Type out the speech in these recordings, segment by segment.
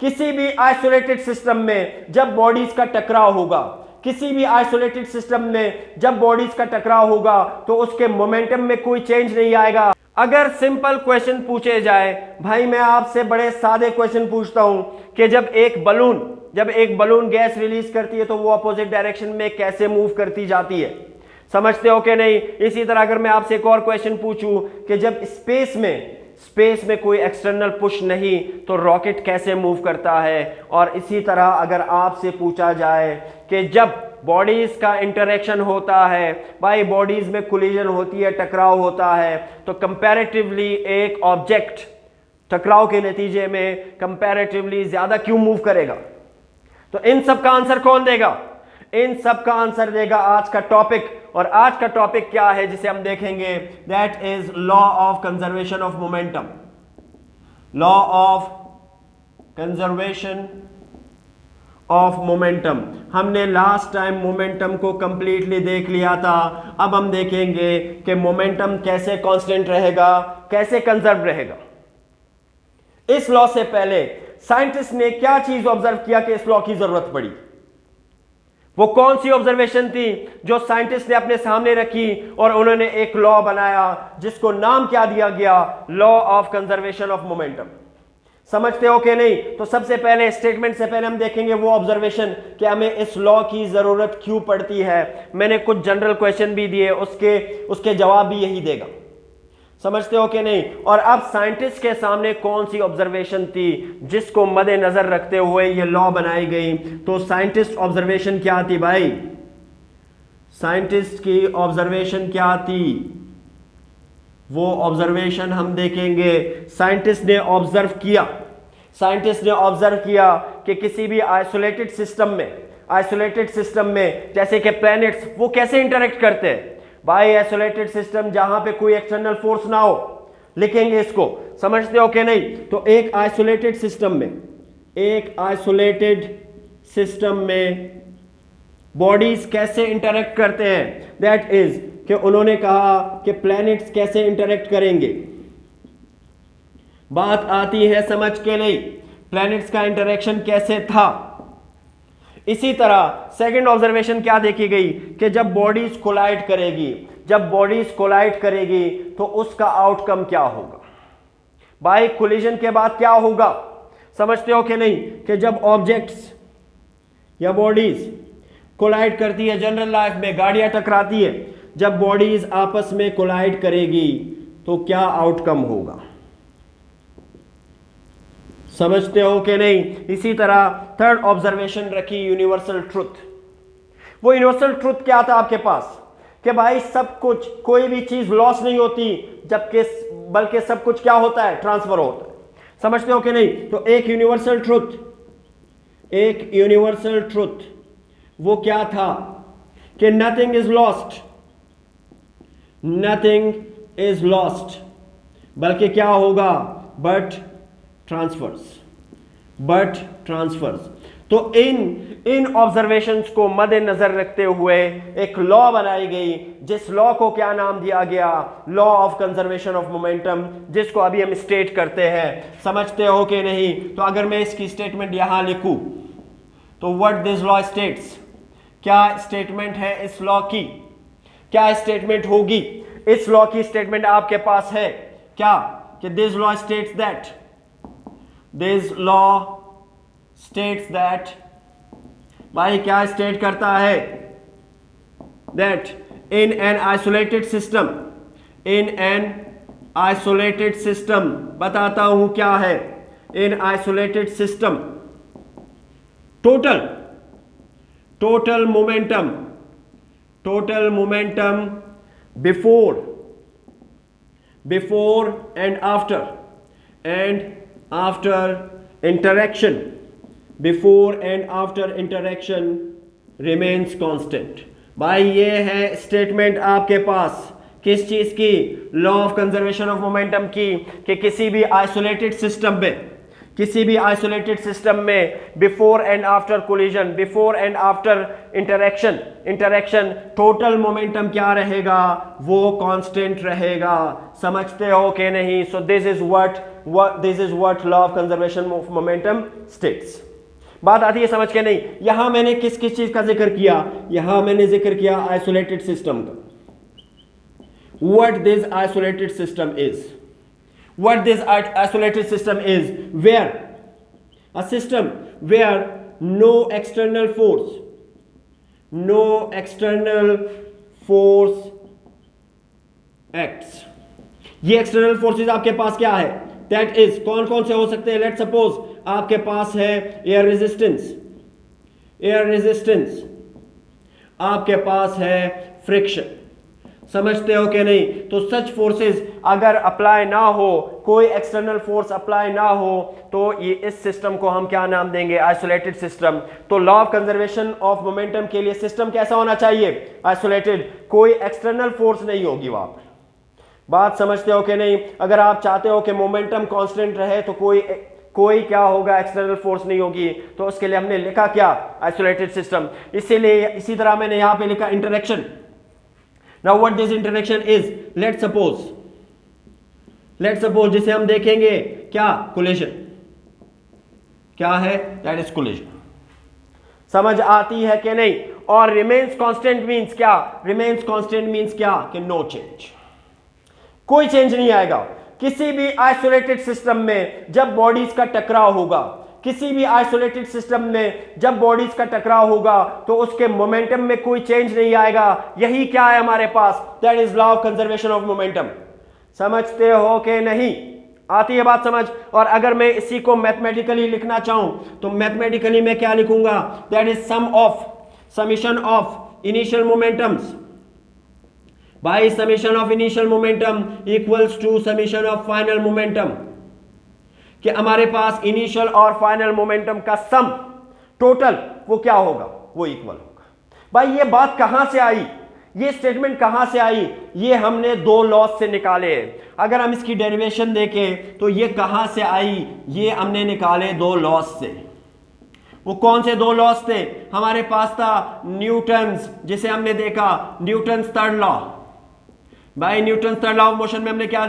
किसी भी isolated system में जब बॉडीज का टकराव होगा, किसी भी आइसोलेटेड सिस्टम में जब बॉडीज का टकराव होगा तो उसके मोमेंटम में कोई चेंज नहीं आएगा। अगर सिंपल क्वेश्चन पूछे जाए, भाई मैं आपसे बड़े सादे क्वेश्चन पूछता हूं कि जब एक बलून गैस रिलीज करती है तो वो अपोजिट डायरेक्शन में कैसे मूव करती जाती है, समझते हो कि नहीं। इसी तरह अगर मैं आपसे एक और क्वेश्चन पूछूं कि जब स्पेस में कोई एक्सटर्नल पुश नहीं तो रॉकेट कैसे मूव करता है, और इसी तरह अगर आपसे पूछा जाए कि जब बॉडीज का इंटरेक्शन होता है, भाई बॉडीज में कोलिजन होती है, टकराव होता है, तो कंपैरेटिवली एक ऑब्जेक्ट टकराव के नतीजे में कंपैरेटिवली ज्यादा क्यों मूव करेगा। तो इन सब का आंसर कौन देगा? इन सब का आंसर देगा आज का टॉपिक। और आज का टॉपिक क्या है जिसे हम देखेंगे? That is law of conservation of momentum. Law of conservation of momentum. हमने लास्ट टाइम मोमेंटम को कंप्लीटली देख लिया था। अब हम देखेंगे कि मोमेंटम कैसे कांस्टेंट रहेगा, कैसे कंजर्व रहेगा। इस लॉ से पहले साइंटिस्ट ने क्या चीज ऑब्जर्व किया कि इस लॉ की जरूरत पड़ी? वो कौन सी ऑब्जर्वेशन थी जो साइंटिस्ट ने अपने सामने रखी और उन्होंने एक लॉ बनाया जिसको नाम क्या दिया गया? Law of conservation of momentum. समझते हो कि नहीं? तो सबसे पहले स्टेटमेंट से पहले हम देखेंगे वो ऑब्जर्वेशन कि हमें इस लॉ की जरूरत क्यों पड़ती है। मैंने कुछ जनरल क्वेश्चन भी दिए, उसके जवाब भी यही देगा। समझते हो कि नहीं? और अब साइंटिस्ट के सामने कौन सी ऑब्जर्वेशन थी जिसको मद्देनजर रखते हुए ये लॉ बनाई गई? तो साइंटिस्ट ऑब्जर्वेशन क्या थी भाई? साइंटिस्ट की ऑब्जर्वेशन क्या थी? वो ऑब्जर्वेशन हम देखेंगे। साइंटिस्ट ने ऑब्जर्व किया कि किसी भी आइसोलेटेड सिस्टम में जैसे कि प्लैनेट्स, वो कैसे इंटरेक्ट करते हैं। भाई आइसोलेटेड सिस्टम जहां पे कोई एक्सटर्नल फोर्स ना हो, लिखेंगे इसको। समझते हो कि नहीं? तो एक आइसोलेटेड सिस्टम में बॉडीज कैसे इंटरेक्ट करते हैं, दैट इज कि उन्होंने कहा कि प्लैनेट्स कैसे इंटरेक्ट करेंगे। बात आती है समझ के नहीं, प्लैनेट्स का इंटरेक्शन कैसे था। इसी तरह सेकंड ऑब्जर्वेशन क्या देखी गई कि जब बॉडीज कोलाइड करेगी तो उसका आउटकम क्या होगा। बाय कोलिजन के बाद क्या होगा, समझते हो कि नहीं? कि जब ऑब्जेक्ट्स या बॉडीज कोलाइड करती है, जनरल लाइफ में गाड़ियां टकराती है, जब बॉडीज आपस में कोलाइड करेगी तो क्या आउटकम होगा। समझते हो कि नहीं? इसी तरह थर्ड ऑब्जर्वेशन रखी यूनिवर्सल ट्रुथ। वो यूनिवर्सल ट्रुथ क्या था आपके पास कि भाई सब कुछ, कोई भी चीज लॉस नहीं होती, जबकि बल्कि सब कुछ क्या होता है? ट्रांसफर होता है। समझते हो कि नहीं? तो एक यूनिवर्सल ट्रुथ वो क्या था कि नथिंग इज लॉस्ट, बल्कि क्या होगा? But transfers. तो इन ऑब्जर्वेशंस को मद्देनजर रखते हुए एक लॉ बनाई गई, जिस लॉ को क्या नाम दिया गया? Law of conservation of momentum, जिसको अभी हम स्टेट करते हैं। समझते हो कि नहीं? तो अगर मैं इसकी स्टेटमेंट यहां लिखूं तो व्हाट दिस लॉ स्टेट्स, क्या स्टेटमेंट है इस लॉ की? क्या स्टेटमेंट होगी? इस लॉ की स्टेटमेंट आपके पास है क्या? कि दिस लॉ स्टेट्स दैट, भाई क्या स्टेट करता है? That in an isolated system, बताता हूं क्या है। इन isolated system total momentum before and after interaction remains constant. भाई ये है स्टेटमेंट आपके पास किस चीज की? Law of conservation of momentum की, कि किसी भी आइसोलेटेड सिस्टम में किसी भी आइसोलेटेड सिस्टम में before and after collision, before and after interaction total momentum क्या रहेगा, वो कांस्टेंट रहेगा। समझते हो कि नहीं? So this is what law of conservation of momentum states. बात आती है समझ के नहीं? यहां मैंने किस किस चीज का जिक्र किया? यहां मैंने जिक्र किया आइसोलेटेड सिस्टम का। What this isolated system is, what this isolated system is, where a system where no external force acts। ये एक्सटर्नल फोर्सेस आपके पास क्या है? दैट इज कौन कौन से हो सकते हैं? लेट सपोज आपके पास है एयर रेजिस्टेंस, आपके पास है फ्रिक्शन। समझते हो कि नहीं? तो सच फोर्सेस अगर अप्लाई ना हो, कोई एक्सटर्नल फोर्स अप्लाई ना हो, तो ये इस सिस्टम को हम क्या नाम देंगे? Isolated system. तो law of conservation of momentum के लिए सिस्टम कैसा होना चाहिए? आइसोलेटेड, कोई एक्सटर्नल फोर्स नहीं होगी वहां पर। बात समझते हो कि नहीं? अगर आप चाहते हो कि मोमेंटम कांस्टेंट रहे तो कोई क्या होगा? एक्सटर्नल फोर्स नहीं होगी। तो उसके लिए हमने लिखा क्या? Isolated system. इसीलिए इसी तरह मैंने यहां पे लिखा interaction. Now what this interaction is? Let's suppose जिसे हम देखेंगे क्या? collision। क्या है? That is collision। समझ आती है कि नहीं? और remains constant means क्या? remains constant means क्या? कि no change, कोई चेंज नहीं आएगा। किसी भी आइसोलेटेड सिस्टम में जब बॉडीज का टकराव होगा, किसी भी आइसोलेटेड सिस्टम में जब बॉडीज का टकराव होगा, तो उसके मोमेंटम में कोई चेंज नहीं आएगा। यही क्या है हमारे पास? That is law of conservation of momentum. समझते हो कि नहीं? आती है बात समझ? और अगर मैं इसी को मैथमेटिकली लिखना चाहूं तो मैथमेटिकली मैं क्या लिखूंगा? That is summation of initial momentums by summation of initial momentum equals to summation of final momentum. कि हमारे पास इनिशियल और फाइनल मोमेंटम का सम टोटल वो क्या होगा? वो इक्वल होगा। भाई ये बात कहां से आई? ये स्टेटमेंट कहां से आई? ये हमने दो लॉस से निकाले। अगर हम इसकी डेरिवेशन देखें तो ये कहां से आई? ये हमने निकाले दो लॉस से। वो कौन से दो लॉस थे? हमारे पास था न्यूटन्स, जिसे हमने देखा न्यूटन्स थर्ड लॉ। भाई Newton's third law of motion में हमने क्या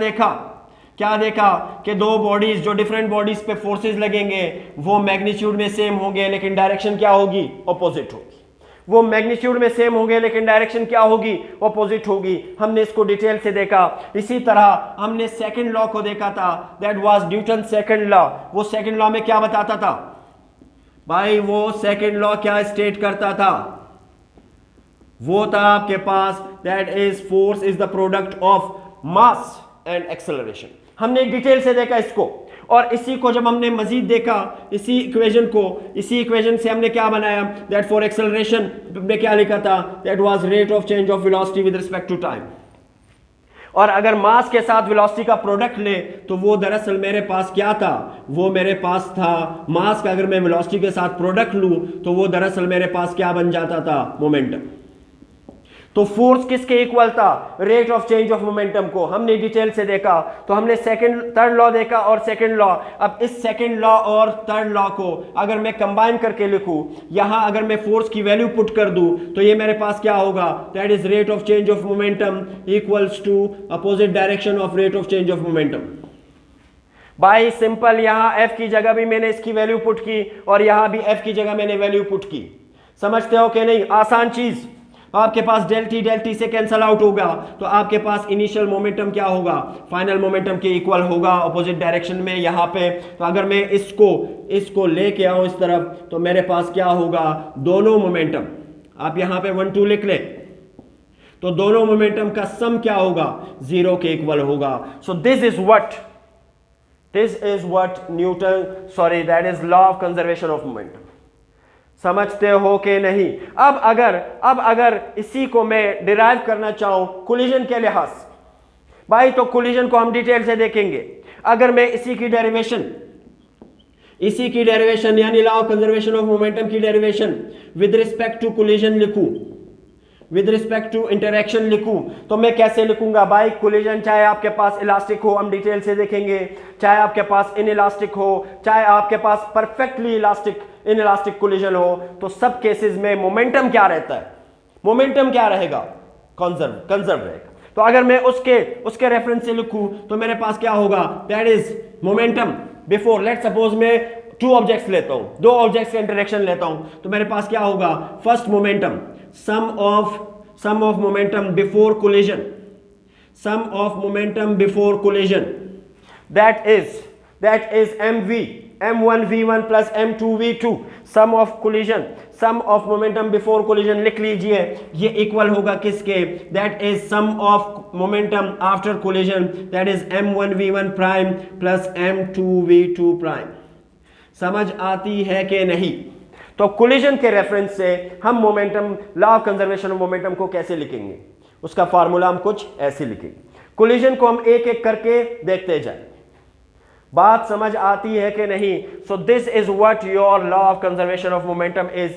देखा कि दो बॉडीज जो डिफरेंट बॉडीज पे फोर्सेस लगेंगे वो मैग्नीट्यूड में सेम होंगे लेकिन डायरेक्शन क्या होगी? ऑपोजिट होगी। वो मैग्नीट्यूड में सेम होंगे लेकिन डायरेक्शन क्या होगी? ऑपोजिट होगी। हमने इसको डिटेल से देखा। इसी तरह हमने सेकंड लॉ को देखा था, that was Newton second law. वो सेकंड लॉ में क्या बताता था? भाई वो सेकंड लॉ क्या स्टेट करता था? वो था आपके पास that is force is the product of mass and acceleration. हमने डिटेल से देखा इसको, और इसी को जब हमने मजीद देखा, इसी इक्वेशन से हमने क्या बनाया? दैट फॉर एक्सेलरेशन में क्या लिखा था? That was rate of change of velocity with respect to time. और अगर मास के साथ वेलोसिटी का प्रोडक्ट ले तो वो दरअसल मेरे पास क्या था? वो मेरे पास था मास का अगर मैं वेलोसिटी के साथ प्रोडक्ट लूं तो वो दरअसल मेरे पास क्या बन जाता था? मोमेंटम। तो फोर्स किसके इक्वल था? Rate of change of momentum को। हमने डिटेल से देखा। तो हमने थर्ड लॉ देखा और सेकंड लॉ। अब इस सेकंड लॉ और थर्ड लॉ को अगर मैं कंबाइन करके लिखूं, यहां अगर मैं फोर्स की वैल्यू पुट कर दूं तो ये मेरे पास क्या होगा? That is rate of change of momentum equals to opposite direction of rate of change of momentum. भाई सिंपल, यहां एफ की जगह भी मैंने इसकी वैल्यू पुट की और यहां भी एफ की जगह मैंने वैल्यू पुट की। समझते हो कि नहीं? आसान चीज। आपके पास डेल टी से कैंसल आउट होगा तो आपके पास इनिशियल मोमेंटम क्या होगा? फाइनल मोमेंटम के इक्वल होगा ऑपोजिट डायरेक्शन में यहां पे। तो अगर मैं इसको लेके आऊं इस तरफ तो मेरे पास क्या होगा? दोनों मोमेंटम, आप यहां पे 1 2 लिख ले, तो दोनों मोमेंटम का सम क्या होगा? 0 के इक्वल होगा। So this is what that is law of conservation of momentum. समझते हो कि नहीं? अब अगर इसी को मैं डिराइव करना चाहूं कोलिजन के लिहाज, भाई तो कोलिजन को हम डिटेल से देखेंगे। अगर मैं इसी की डेरिवेशन यानी law of conservation of momentum की derivation with respect to collision लिखूं विद रिस्पेक्ट टू इंटरेक्शन लिखूं तो मैं कैसे लिखूंगा भाई? कोलिजन चाहे आपके पास इलास्टिक हो, हम डिटेल से देखेंगे, चाहे आपके पास इनइलास्टिक हो, चाहे आपके पास परफेक्टली इनइलास्टिक कोलिजन हो, तो सब केसेस में मोमेंटम क्या रहता है? मोमेंटम क्या रहेगा? कंजर्व रहेगा। तो अगर मैं उसके रेफरेंस से लिखूं तो मेरे पास क्या होगा? That is momentum before, let suppose मैं 2 ऑब्जेक्ट्स लेता हूं, 2 ऑब्जेक्ट्स का इंटरेक्शन लेता हूं, तो मेरे पास क्या होगा? First momentum, sum of momentum before collision, sum of momentum before collision, that is m1v1 plus m2v2, sum of collision, sum of momentum before collision लिख लीजिए, ये इक्वल होगा किसके? That is sum of momentum after collision, that is m1v1 prime plus m2v2 prime. समझ आती है कि नहीं? तो कोलिजन के रेफरेंस से हम momentum, law of conservation of momentum को कैसे लिखेंगे? उसका फार्मूला हम कुछ ऐसे लिखेंगे। कोलिजन को हम एक एक करके देखते जाएं। बात समझ आती है कि नहीं? So this is what your law of conservation of momentum is.